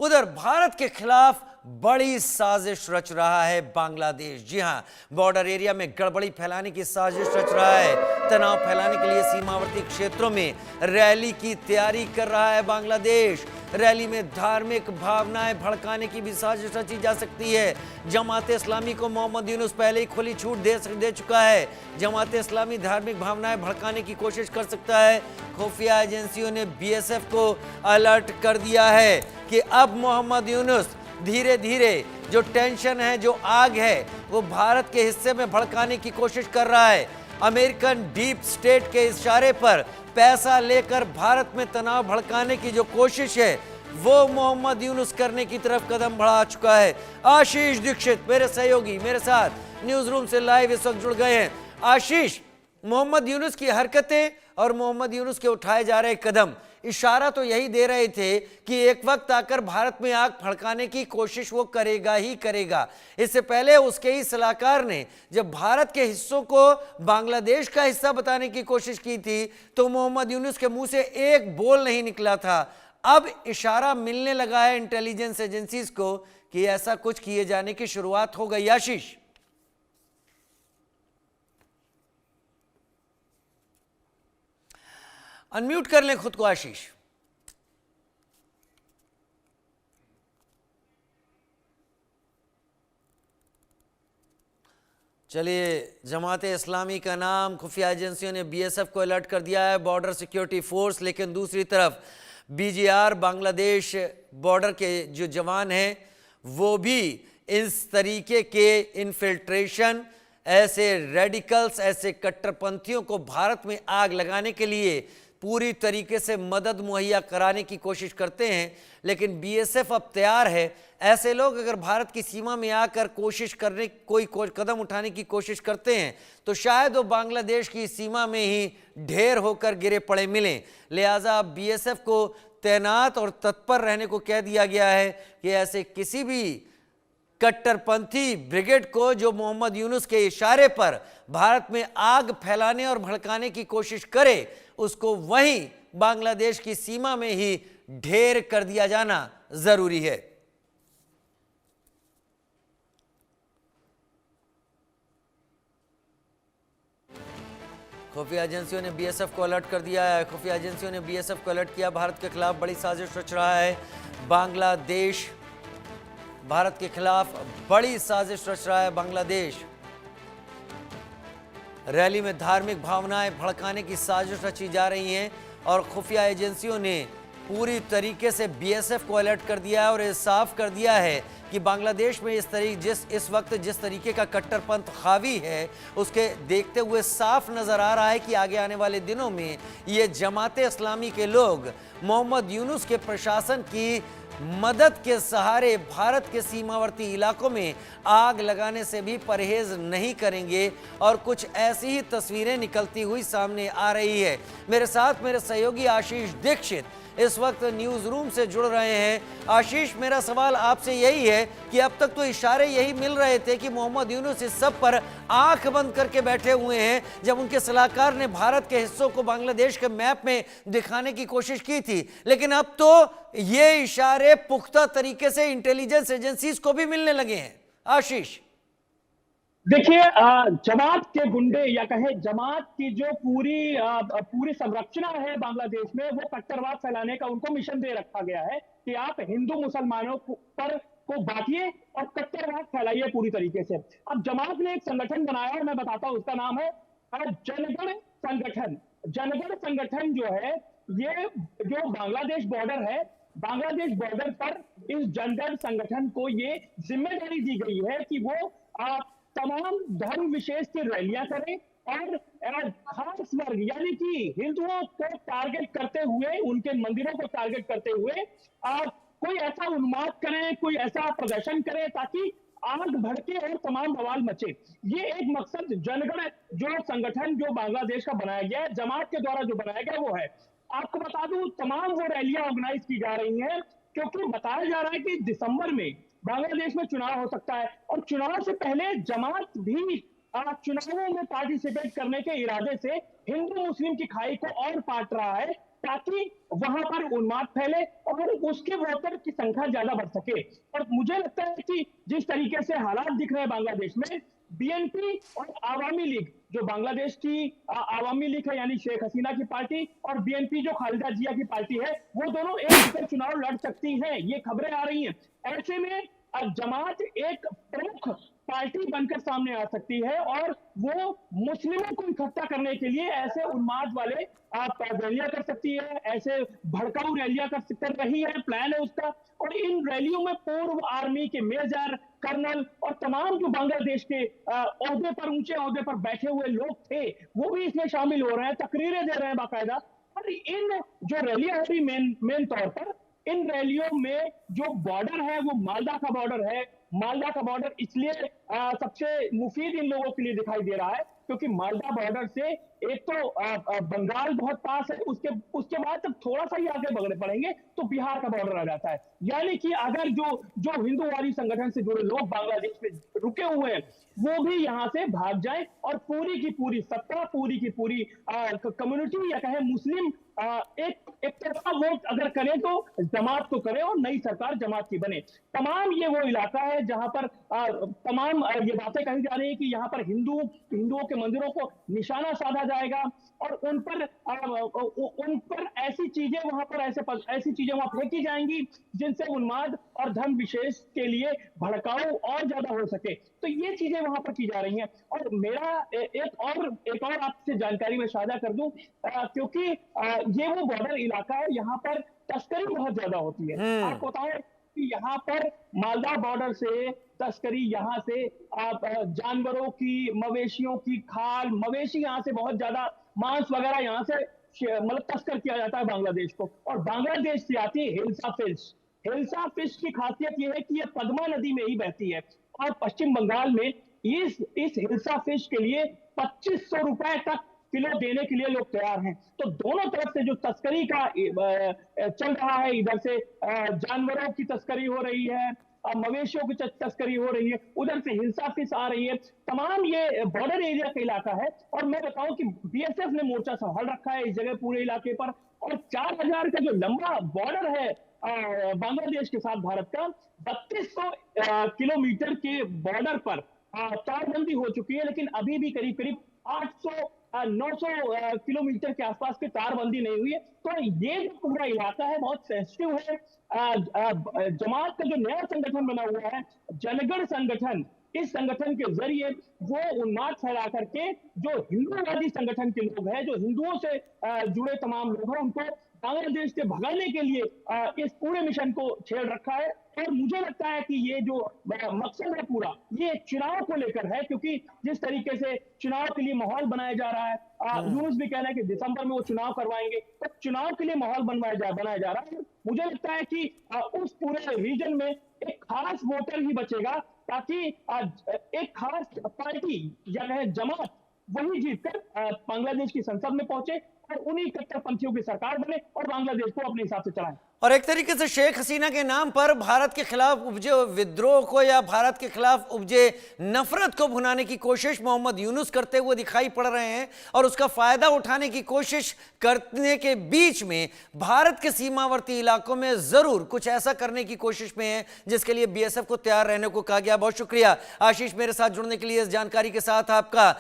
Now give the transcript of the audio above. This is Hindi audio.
उधर भारत के खिलाफ बड़ी साजिश रच रहा है बांग्लादेश। जी हां, बॉर्डर एरिया में गड़बड़ी फैलाने की साजिश रच रहा है। तनाव फैलाने के लिए सीमावर्ती क्षेत्रों में रैली की तैयारी कर रहा है बांग्लादेश। रैली में धार्मिक भावनाएं भड़काने की भी साजिश रची जा सकती है। जमाते इस्लामी को मोहम्मद यूनुस पहले ही खुली छूट दे चुका है। जमाते इस्लामी धार्मिक भावनाएं भड़काने की कोशिश कर सकता है। खुफिया एजेंसियों ने बीएसएफ को अलर्ट कर दिया है कि अब मोहम्मद यूनुस धीरे धीरे जो टेंशन है, जो आग है, वो भारत के हिस्से में भड़काने की कोशिश कर रहा है। अमेरिकन डीप स्टेट के इशारे पर पैसा लेकर भारत में तनाव भड़काने की जो कोशिश है, वो मोहम्मद यूनुस करने की तरफ कदम बढ़ा चुका है। आशीष दीक्षित मेरे सहयोगी मेरे साथ न्यूज रूम से लाइव इस वक्त जुड़ गए हैं। आशीष, मोहम्मद यूनुस की हरकतें और मोहम्मद यूनुस के उठाए जा रहे कदम इशारा तो यही दे रहे थे कि एक वक्त आकर भारत में आग भड़काने की कोशिश वो करेगा ही करेगा। इससे पहले उसके ही सलाहकार ने जब भारत के हिस्सों को बांग्लादेश का हिस्सा बताने की कोशिश की थी तो मोहम्मद यूनुस के मुंह से एक बोल नहीं निकला था। अब इशारा मिलने लगा है इंटेलिजेंस एजेंसीज को कि ऐसा कुछ किए जाने की शुरुआत हो गई। आशीष, अनम्यूट कर लें खुद को। आशीष, चलिए, जमाते इस्लामी का नाम, खुफिया एजेंसियों ने बीएसएफ को अलर्ट कर दिया है, बॉर्डर सिक्योरिटी फोर्स। लेकिन दूसरी तरफ बीजीआर बांग्लादेश बॉर्डर के जो जवान हैं वो भी इस तरीके के इन्फिल्ट्रेशन, ऐसे रेडिकल्स, ऐसे कट्टरपंथियों को भारत में आग लगाने के लिए पूरी तरीके से मदद मुहैया कराने की कोशिश करते हैं। लेकिन बीएसएफ अब तैयार है। ऐसे लोग अगर भारत की सीमा में आकर कोशिश करने कोई कदम उठाने की कोशिश करते हैं तो शायद वो बांग्लादेश की सीमा में ही ढेर होकर गिरे पड़े मिलें। लिहाजा अब बीएसएफ को तैनात और तत्पर रहने को कह दिया गया है कि ऐसे किसी भी कट्टरपंथी ब्रिगेड को जो मोहम्मद यूनुस के इशारे पर भारत में आग फैलाने और भड़काने की कोशिश करे, उसको वहीं बांग्लादेश की सीमा में ही ढेर कर दिया जाना जरूरी है। खुफिया एजेंसियों ने बीएसएफ को अलर्ट कर दिया है। खुफिया एजेंसियों ने बीएसएफ को अलर्ट किया। भारत के खिलाफ बड़ी साजिश रच रहा है बांग्लादेश। भारत के खिलाफ बड़ी साजिश रच रहा है बांग्लादेश। रैली में धार्मिक भावनाएं भड़काने की साजिश रची जा रही हैं और खुफिया एजेंसियों ने पूरी तरीके से बीएसएफ को अलर्ट कर दिया है और ये साफ कर दिया है कि बांग्लादेश में इस वक्त जिस तरीके का कट्टरपंथ हावी है, उसके देखते हुए साफ नजर आ रहा है कि आगे आने वाले दिनों में ये जमाते इस्लामी के लोग मोहम्मद यूनुस के प्रशासन की मदद के सहारे भारत के सीमावर्ती इलाकों में आग लगाने से भी परहेज नहीं करेंगे और कुछ ऐसी ही तस्वीरें निकलती हुई सामने आ रही है। मेरे साथ मेरे सहयोगी आशीष दीक्षित इस वक्त न्यूज रूम से जुड़ रहे हैं। आशीष, मेरा सवाल आपसे यही है कि अब तक तो इशारे यही मिल रहे थे कि मोहम्मद यूनुस इस सब पर आंख बंद करके बैठे हुए हैं जब उनके सलाहकार ने भारत के हिस्सों को बांग्लादेश के मैप में दिखाने की कोशिश की थी, लेकिन अब तो ये इशारे पुख्ता तरीके से इंटेलिजेंस एजेंसीज को भी मिलने लगे हैं। आशीष, देखिए, जमात के गुंडे या कहे जमात की जो पूरी संरचना है बांग्लादेश में, वो कट्टरवाद फैलाने का उनको मिशन दे रखा गया है कि आप हिंदू मुसलमानों को बांटिए और कट्टरवाद फैलाइए पूरी तरीके से। अब जमात ने एक संगठन बनाया है, मैं बताता हूं, उसका नाम है जनगण संगठन। जनगण संगठन जो है, ये जो बांग्लादेश बॉर्डर है, बांग्लादेश बॉर्डर पर इस जनगण संगठन को ये जिम्मेदारी दी गई है कि वो तमाम धर्म विशेष की रैलियां करें और खास वर्ग यानी कि हिंदुओं को टारगेट करते हुए, उनके मंदिरों को टारगेट करते हुए कोई ऐसा उन्माद करें, कोई ऐसा प्रदर्शन करें ताकि आग भड़के और तमाम बवाल मचे। ये एक मकसद जनगण जो संगठन जो बांग्लादेश का बनाया गया है, जमात के द्वारा जो बनाया गया वो है। आपको बता दूं, तमाम वो रैलियां ऑर्गेनाइज की जा रही हैं क्योंकि बताया जा रहा है कि दिसंबर में बांग्लादेश में चुनाव हो सकता है और चुनाव से पहले जमात भी चुनावों में पार्टिसिपेट करने के इरादे से हिंदू मुस्लिम की खाई को और पाट रहा है ताकि वहां पर उन्माद फैले और उसके वोटर की संख्या ज्यादा बढ़ सके। और मुझे लगता है कि जिस तरीके से हालात दिख रहे हैं बांग्लादेश में, बीएनपी और आवामी लीग, जो बांग्लादेश की आवामी लीग है यानी शेख हसीना की पार्टी, और बीएनपी जो खालिदा जिया की पार्टी है, वो दोनों एक दूसरे चुनाव लड़ सकती हैं, ये खबरें आ रही हैं। ऐसे में जमात एक प्रमुख पार्टी बनकर सामने आ सकती है और वो मुस्लिमों को इकट्ठा करने के लिए ऐसे उन्माद वाले आप रैलियां कर सकती है, ऐसे भड़काऊ रैलियां कर रही है, प्लान है उसका। और इन रैलियों में पूर्व आर्मी के मेजर, कर्नल और तमाम जो बांग्लादेश के ओहदे पर, ऊंचे ओहदे पर बैठे हुए लोग थे, वो भी इसमें शामिल हो रहे हैं, तकरीरें दे रहे हैं बाकायदा। और इन जो रैलियां होती मेन तौर पर, इन रैलियों में जो बॉर्डर है वो मालदा का बॉर्डर है। मालदा का बॉर्डर इसलिए सबसे मुफीद इन लोगों के लिए दिखाई दे रहा है क्योंकि मालदा बॉर्डर से एक तो बंगाल बहुत पास है, उसके उसके बाद जब थोड़ा सा ही आगे बढ़ेंगे तो बिहार का बॉर्डर आ जाता है। यानी कि अगर जो हिंदूवादी संगठन से जुड़े लोग बांग्लादेश में रुके हुए हैं, वो भी यहाँ से भाग जाए और पूरी की पूरी सत्ता, पूरी की पूरी कम्युनिटी या कहे मुस्लिम एक तरफा वोट अगर करें तो जमात को करें और नई सरकार जमात की बने। तमाम ये वो इलाका है जहां पर तमाम ये बातें कही जा रही है कि यहाँ पर हिंदुओं के मंदिरों को निशाना साधा जाएगा और उन पर ऐसी चीजें ऐसी चीजें वहां फेंकी जाएंगी जिनसे उन्माद और धर्म विशेष के लिए भड़काऊ और ज्यादा हो सके। तो ये चीजें वहां पर की जा रही हैं। और मेरा एक और आपसे जानकारी मैं साझा कर दूं, क्योंकि ये वो बॉर्डर इलाका है, यहाँ पर तस्करी बहुत ज्यादा होती है। आपको बताएं कि यहाँ पर मालदा बॉर्डर से तस्करी, यहाँ से आप जानवरों की, मवेशियों की खाल, मवेशी यहाँ से बहुत ज्यादा, मांस वगैरह यहाँ से मतलब तस्कर किया जाता है बांग्लादेश को। और बांग्लादेश से आती है हिल्सा फिश। हिल्सा फिश की खासियत यह है कि यह पद्मा नदी में ही बहती है और पश्चिम बंगाल में इस हिल्सा फिश के लिए 2500 रुपए तक किलो देने के लिए लोग तैयार हैं। तो दोनों तरफ से जो तस्करी का चल रहा है, इधर से जानवरों की तस्करी हो रही है, मवेशियों की तस्करी हो रही है, उधर से हिंसा फिश आ रही है, तमाम ये बॉर्डर एरिया का इलाका है। और मैं बताऊं कि बीएसएफ ने मोर्चा संभाल रखा है इस जगह पूरे इलाके पर। और 4000 का जो लंबा बॉर्डर है बांग्लादेश के साथ भारत का, 3200 किलोमीटर के बॉर्डर पर तारबंदी हो चुकी है, लेकिन अभी भी करीब करीब 900 किलोमीटर के आसपास की तारबंदी नहीं हुई है। तो ये जो पूरा इलाका है बहुत सेंसिटिव है। जमात का जो नया संगठन बना हुआ है, जनगण संगठन, इस संगठन के जरिए वो उन्माद फैला करके जो हिंदूवादी संगठन के लोग हैं, जो हिंदुओं से जुड़े तमाम लोग हैं, उनको बांग्लादेश से भगाने के लिए इस पूरे मिशन को छेड़ रखा है। और मुझे लगता है कि ये जो मकसद है पूरा, ये चुनाव को लेकर है, क्योंकि जिस तरीके से चुनाव के लिए माहौल बनाया जा रहा है, यूनुस भी कह रहे हैं कि दिसंबर में वो चुनाव करवाएंगे, तो चुनाव के लिए माहौल बनाया जा रहा है। मुझे लगता है कि उस पूरे रीजन में एक खास वोटर ही बचेगा, ताकि एक खास पार्टी या कहे जमात वही जीतकर बांग्लादेश की संसद में पहुंचे और उन्हीं कट्टरपंथियों की सरकार बने और बांग्लादेश को अपने हिसाब से चलाएं। और एक तरीके से शेख हसीना के नाम पर भारत के खिलाफ उपजे विद्रोह को या भारत के खिलाफ उपजे नफरत को भुनाने की कोशिश मोहम्मद यूनुस करते हुए दिखाई पड़ रहे हैं। और उसका फायदा उठाने की कोशिश करने के बीच में भारत के सीमावर्ती इलाकों में जरूर कुछ ऐसा करने की कोशिश में है जिसके लिए बीएसएफ को तैयार रहने को कहा गया। बहुत शुक्रिया आशीष मेरे साथ जुड़ने के लिए। इस जानकारी के साथ आपका